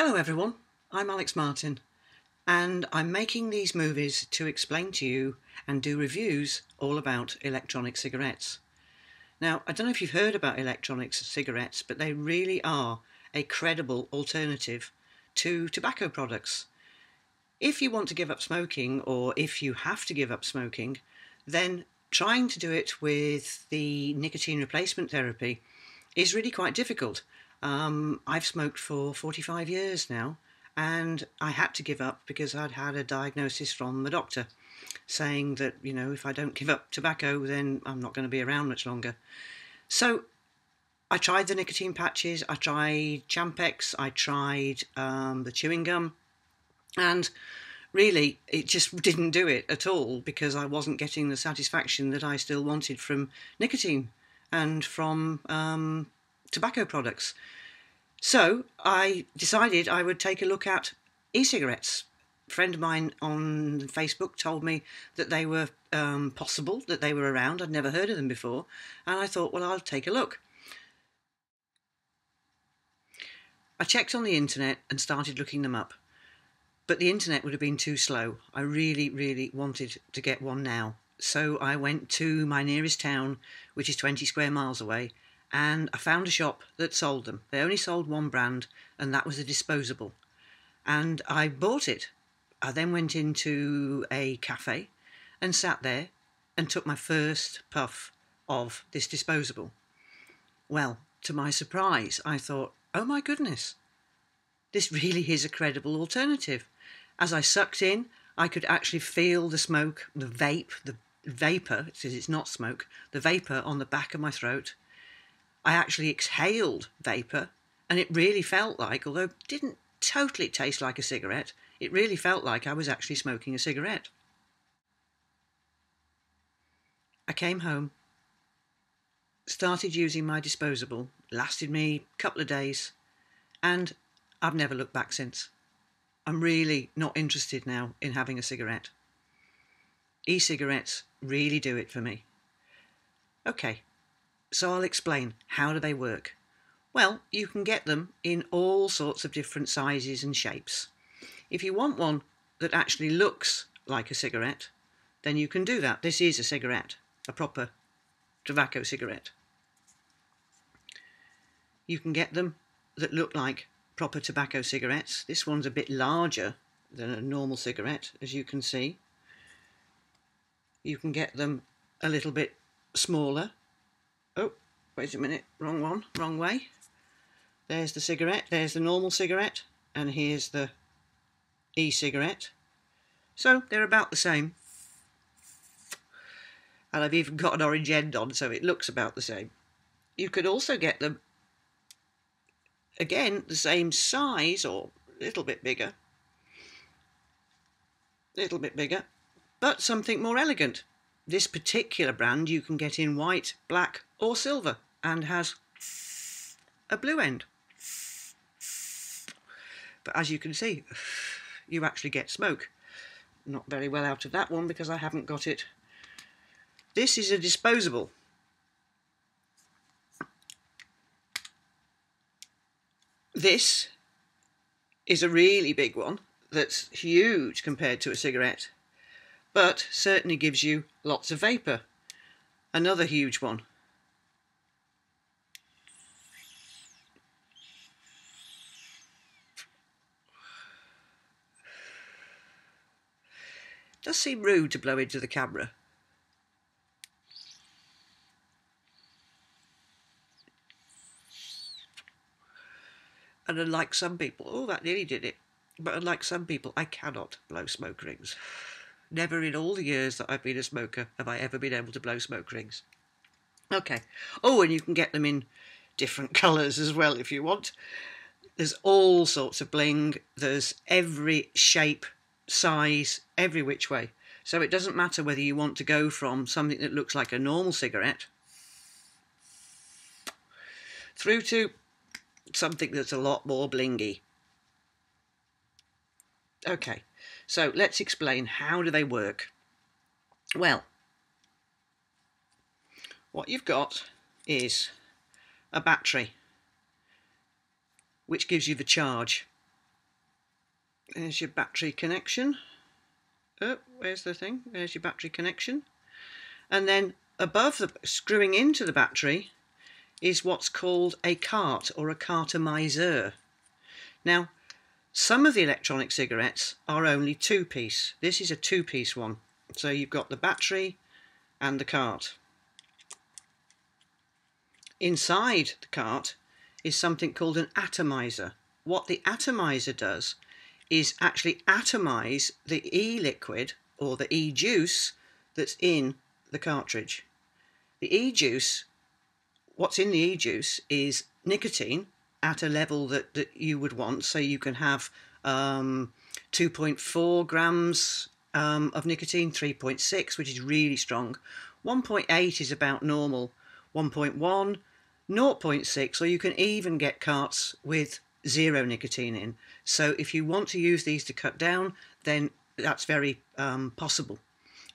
Hello everyone, I'm Alex Martin and I'm making these movies to explain to you and do reviews all about electronic cigarettes. Now, I don't know if you've heard about electronic cigarettes, but they really are a credible alternative to tobacco products. If you want to give up smoking, or if you have to give up smoking, then trying to do it with the nicotine replacement therapy is really quite difficult. I've smoked for 45 years now, and I had to give up because I'd had a diagnosis from the doctor saying that, if I don't give up tobacco, then I'm not going to be around much longer. So I tried the nicotine patches, I tried Champex, I tried the chewing gum, and really it just didn't do it at all because I wasn't getting the satisfaction that I still wanted from nicotine and from tobacco products. So I decided I would take a look at e-cigarettes. A friend of mine on Facebook told me that they were possible, that they were around. I'd never heard of them before, and I thought, well, I'll take a look. I checked on the internet and started looking them up, but the internet would have been too slow. I really, really wanted to get one now. So I went to my nearest town, which is 20 square miles away, and I found a shop that sold them. They only sold one brand, and that was a disposable. And I bought it. I then went into a cafe and sat there and took my first puff of this disposable. Well, to my surprise, I thought, oh my goodness, this really is a credible alternative. As I sucked in, I could actually feel the smoke, the vapour, because it's not smoke, the vapour on the back of my throat. I actually exhaled vapour, and it really felt like, although it didn't totally taste like a cigarette, it really felt like I was actually smoking a cigarette. I came home, started using my disposable, lasted me a couple of days, and I've never looked back since. I'm really not interested now in having a cigarette. E-cigarettes really do it for me. Okay. So I'll explain. How do they work? Well, you can get them in all sorts of different sizes and shapes. If you want one that actually looks like a cigarette, then you can do that. This is a cigarette, a proper tobacco cigarette. You can get them that look like proper tobacco cigarettes. This one's a bit larger than a normal cigarette, as you can see. You can get them a little bit smaller. Oh, wait a minute, wrong one, wrong way. There's the cigarette, there's the normal cigarette, and here's the e-cigarette. So they're about the same. And I've even got an orange end on, so it looks about the same. You could also get them, again, the same size, or a little bit bigger, but something more elegant. This particular brand you can get in white, black or silver and has a blue end. But as you can see, you actually get smoke. Not very well out of that one because I haven't got it. This is a disposable. This is a really big one that's huge compared to a cigarette, but certainly gives you lots of vapour. Another huge one. It does seem rude to blow into the camera. And unlike some people, oh, that nearly did it. But unlike some people, I cannot blow smoke rings. Never in all the years that I've been a smoker have I ever been able to blow smoke rings. Okay. Oh, and you can get them in different colours as well if you want. There's all sorts of bling. There's every shape, size, every which way. So it doesn't matter whether you want to go from something that looks like a normal cigarette through to something that's a lot more blingy. Okay, so let's explain, how do they work? Well, what you've got is a battery which gives you the charge. There's your battery connection. Oh, where's the thing? There's your battery connection. And then above the screwing into the battery is what's called a cart or a cartomizer. Now, some of the electronic cigarettes are only two-piece. This is a two-piece one. So you've got the battery and the cart. Inside the cart is something called an atomizer. What the atomizer does is actually atomize the e-liquid or the e-juice that's in the cartridge. The e-juice, what's in the e-juice is nicotine at a level that you would want, so you can have 2.4 grams of nicotine, 3.6, which is really strong. 1.8 is about normal. 1.1, 0.6, or you can even get carts with zero nicotine in. So if you want to use these to cut down, then that's very possible.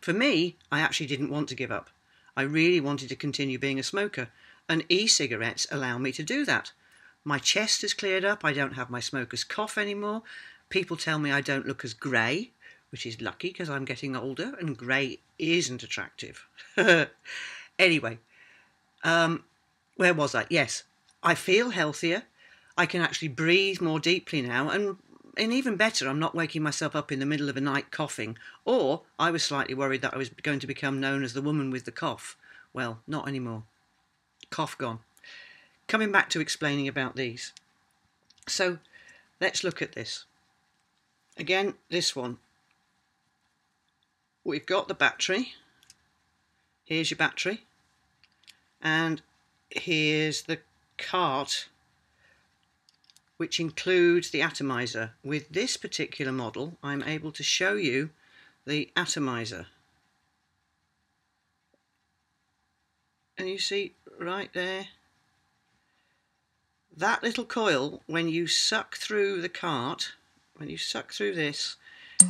For me, I actually didn't want to give up. I really wanted to continue being a smoker, and e-cigarettes allow me to do that. My chest has cleared up. I don't have my smoker's cough anymore. People tell me I don't look as grey, which is lucky because I'm getting older and grey isn't attractive. Anyway, where was I? Yes, I feel healthier. I can actually breathe more deeply now, and even better, I'm not waking myself up in the middle of a night coughing, or I was slightly worried that I was going to become known as the woman with the cough. Well, not anymore. Cough gone. Coming back to explaining about these. So let's look at this. Again, this one. We've got the battery. Here's your battery. And here's the cart, which includes the atomizer. With this particular model, I'm able to show you the atomizer. And you see right there, that little coil, when you suck through the cart, when you suck through this,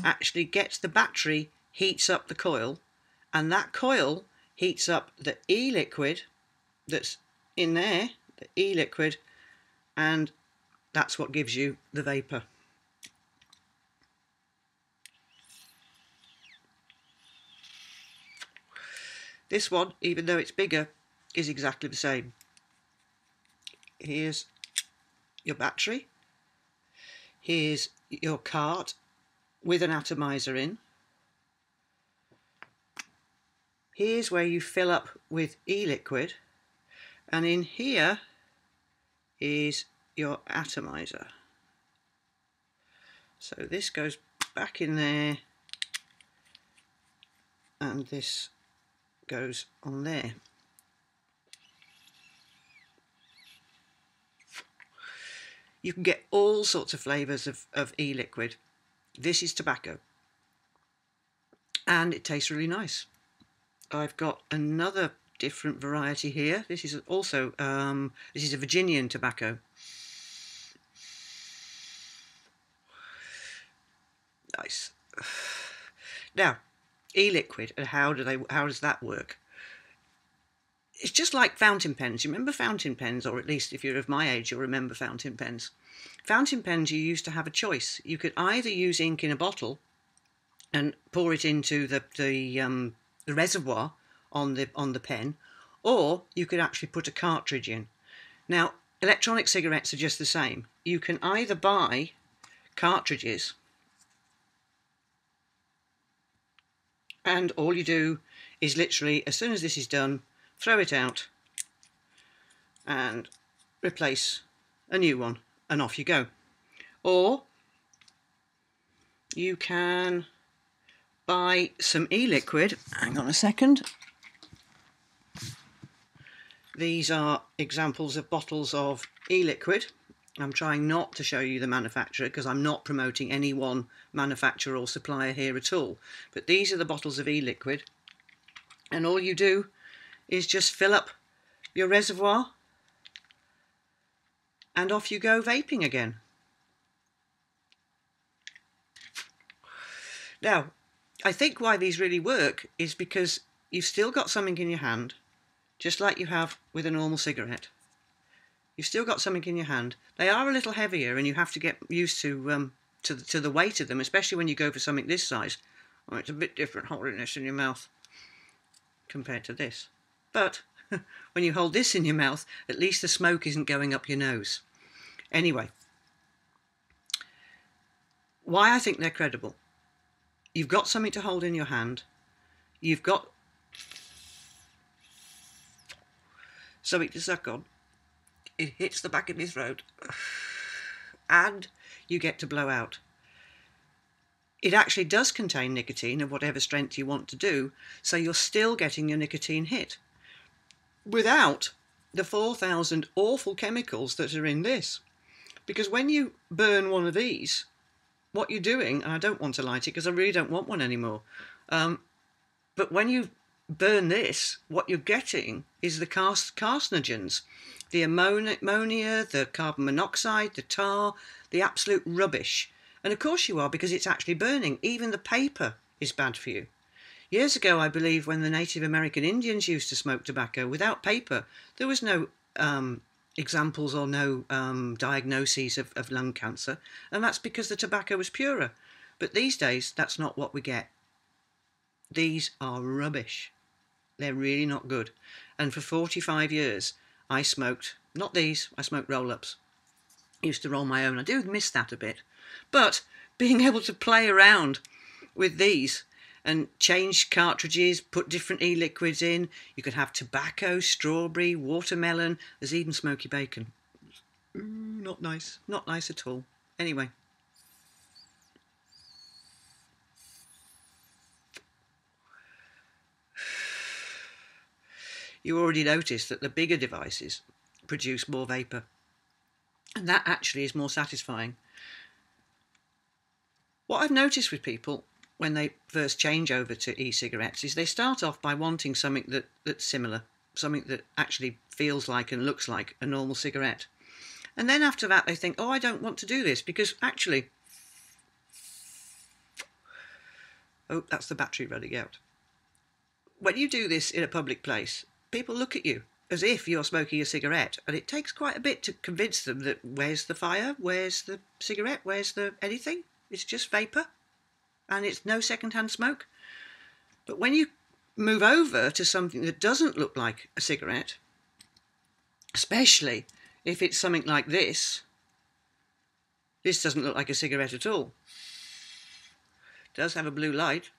actually gets the battery, heats up the coil, and that coil heats up the e-liquid that's in there, the e-liquid, and that's what gives you the vapour. This one, even though it's bigger, is exactly the same. Here's your battery. Here's your cart with an atomizer in. Here's where you fill up with e-liquid. And in here is your atomizer. So this goes back in there, and this goes on there. You can get all sorts of flavours of e-liquid. This is tobacco, and it tastes really nice. I've got another different variety here. This is also this is a Virginian tobacco. Nice. Now, e-liquid, and how does that work? It's just like fountain pens. You remember fountain pens, or at least if you're of my age, you'll remember fountain pens. Fountain pens, you used to have a choice. You could either use ink in a bottle and pour it into the reservoir on the pen, or you could actually put a cartridge in. Now, electronic cigarettes are just the same. You can either buy cartridges, and all you do is literally, as soon as this is done, throw it out and replace a new one, and off you go. Or you can buy some e-liquid. Hang on a second. These are examples of bottles of e-liquid. I'm trying not to show you the manufacturer because I'm not promoting any one manufacturer or supplier here at all. But these are the bottles of e-liquid, and all you do is just fill up your reservoir and off you go vaping again. Now, I think why these really work is because you've still got something in your hand, just like you have with a normal cigarette. You've still got something in your hand. They are a little heavier, and you have to get used to to the weight of them, especially when you go for something this size. Well, it's a bit different holding this in your mouth compared to this. But when you hold this in your mouth, at least the smoke isn't going up your nose. Anyway, why I think they're credible. You've got something to hold in your hand. You've got something to suck on. It hits the back of your throat. And you get to blow out. It actually does contain nicotine of whatever strength you want to do, so you're still getting your nicotine hit without the 4,000 awful chemicals that are in this. Because when you burn one of these, what you're doing, and I don't want to light it because I really don't want one anymore, but when you burn this, what you're getting is the carcinogens, the ammonia, the carbon monoxide, the tar, the absolute rubbish. And of course you are, because it's actually burning. Even the paper is bad for you. Years ago, I believe, when the Native American Indians used to smoke tobacco without paper, there was no examples or no diagnoses of lung cancer. And that's because the tobacco was purer. But these days, that's not what we get. These are rubbish. They're really not good. And for 45 years, I smoked, not these, I smoked roll-ups. I used to roll my own. I do miss that a bit. But being able to play around with these and change cartridges, put different e-liquids in, you could have tobacco, strawberry, watermelon, there's even smoky bacon. Not nice. Not nice at all. Anyway. You already noticed that the bigger devices produce more vapour. And that actually is more satisfying. What I've noticed with people when they first change over to e-cigarettes is they start off by wanting something that's similar, something that actually feels like and looks like a normal cigarette. And then after that they think, oh, I don't want to do this because actually... Oh, that's the battery running out. When you do this in a public place, people look at you as if you're smoking a cigarette, and it takes quite a bit to convince them that where's the fire, where's the cigarette, where's the anything? It's just vapour, and it's no second-hand smoke. But when you move over to something that doesn't look like a cigarette, especially if it's something like this doesn't look like a cigarette at all. It does have a blue light,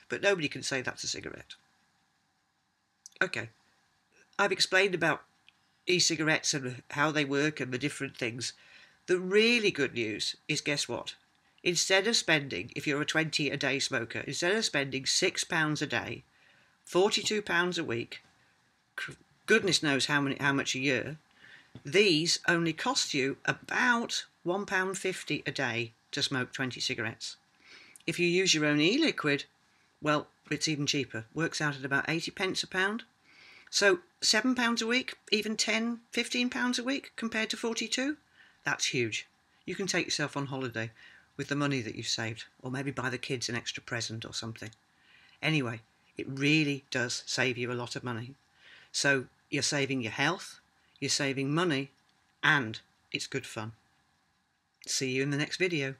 but nobody can say that's a cigarette. Okay, I've explained about e-cigarettes and how they work and the different things. The really good news is, guess what? Instead of spending, if you're a 20 a day smoker, instead of spending £6 a day, £42 a week, goodness knows how much a year, these only cost you about £1.50 a day to smoke 20 cigarettes. If you use your own e-liquid, well, it's even cheaper. Works out at about 80 pence a pound. So £7 a week, even £10, £15 a week compared to 42, that's huge. You can take yourself on holiday with the money that you've saved, or maybe buy the kids an extra present or something. Anyway, it really does save you a lot of money. So you're saving your health, you're saving money, and it's good fun. See you in the next video.